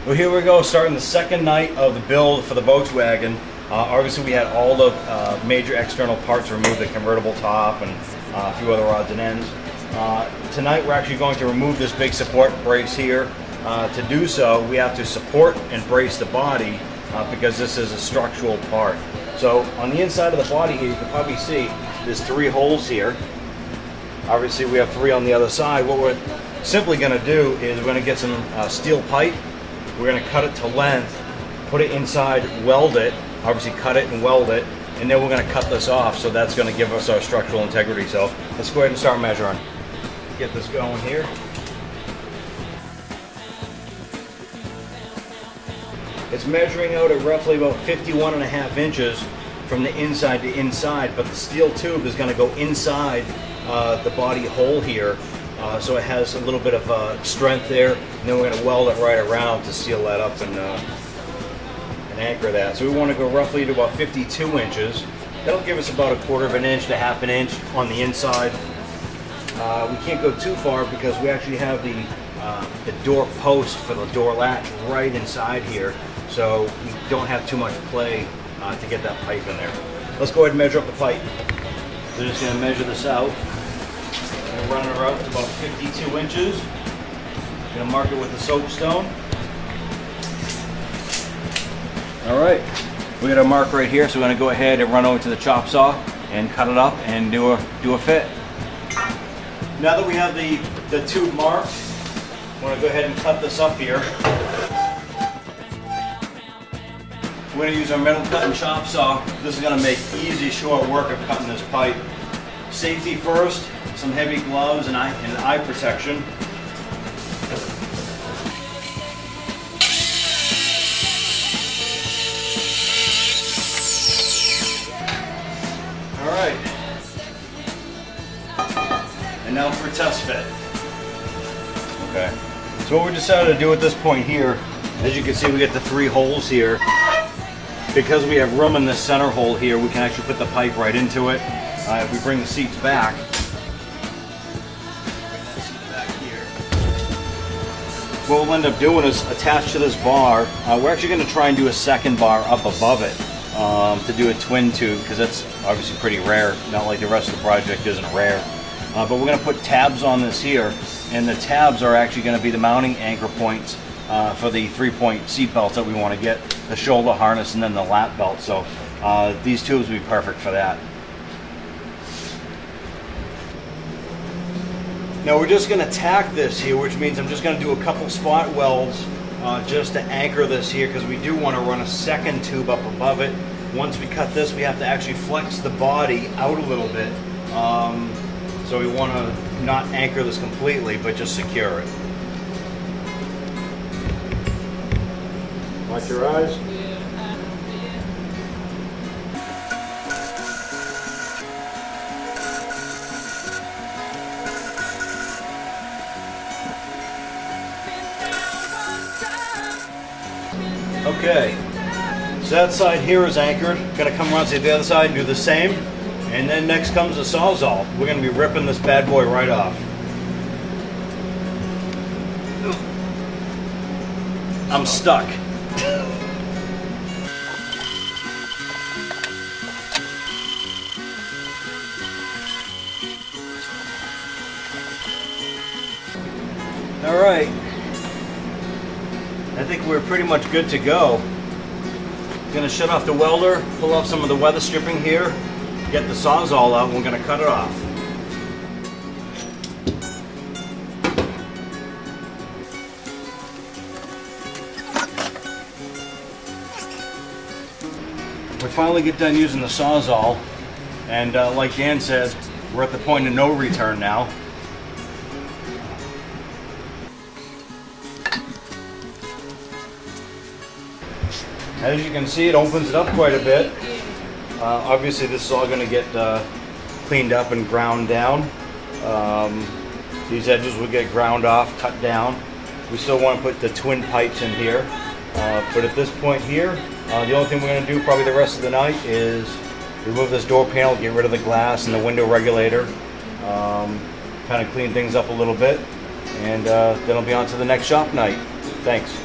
Well, here we go, starting the second night of the build for the Volkswagen. Obviously we had all the major external parts removed, the convertible top and a few other odds and ends. Tonight we're actually going to remove this big support brace here. To do so, we have to support and brace the body because this is a structural part. So on the inside of the body here, you can probably see there's 3 holes here. Obviously we have 3 on the other side. What we're simply going to do is we're going to get some steel pipe. We're going to cut it to length, put it inside, weld it, obviously cut it and weld it, and then we're going to cut this off, so that's going to give us our structural integrity. So let's go ahead and start measuring. Get this going here. It's measuring out at roughly about 51.5 inches from the inside to inside, but the steel tube is going to go inside the body hole here. So it has a little bit of strength there, and then we're going to weld it right around to seal that up and anchor that. So we want to go roughly to about 52 inches. That'll give us about 1/4 of an inch to 1/2 an inch on the inside. We can't go too far because we actually have the door post for the door latch right inside here, so we don't have too much play to get that pipe in there. Let's go ahead and measure up the pipe. So we're just going to measure this out. I'm running her out to about 52 inches. Going to mark it with the soapstone. All right, we got a mark right here, so we're going to go ahead and run over to the chop saw and cut it up and do a fit. Now that we have the tube marked, I'm going to go ahead and cut this up here. We're going to use our metal cut and chop saw. This is going to make easy, short work of cutting this pipe. Safety first, some heavy gloves and eye protection. All right. And now for a test fit. Okay. So what we decided to do at this point here, as you can see, we get the 3 holes here. Because we have room in this center hole here, we can actually put the pipe right into it. If we bring the seats back, what we'll end up doing is attached to this bar, we're actually going to try and do a second bar up above it to do a twin tube, because that's obviously pretty rare, not like the rest of the project isn't rare. But we're going to put tabs on this here, and the tabs are actually going to be the mounting anchor points for the 3-point seat belts that we want to get, the shoulder harness and then the lap belt. So these tubes will be perfect for that. Now we're just going to tack this here, which means I'm just going to do a couple spot welds just to anchor this here, because we do want to run a second tube up above it. Once we cut this, we have to actually flex the body out a little bit. So we want to not anchor this completely, but just secure it. Watch your eyes. Okay, so that side here is anchored. Gonna come around to the other side and do the same. And then next comes the Sawzall. We're gonna be ripping this bad boy right off. I'm stuck. All right. I think we're pretty much good to go. Gonna shut off the welder, pull off some of the weather stripping here, get the Sawzall out, and we're gonna cut it off. We finally get done using the Sawzall, and like Dan said, we're at the point of no return now. As you can see, it opens it up quite a bit. Obviously this is all going to get cleaned up and ground down. These edges will get ground off, cut down. We still want to put the twin pipes in here. But at this point here, the only thing we're going to do probably the rest of the night is remove this door panel, get rid of the glass and the window regulator, kind of clean things up a little bit, and then I'll be on to the next shop night. Thanks.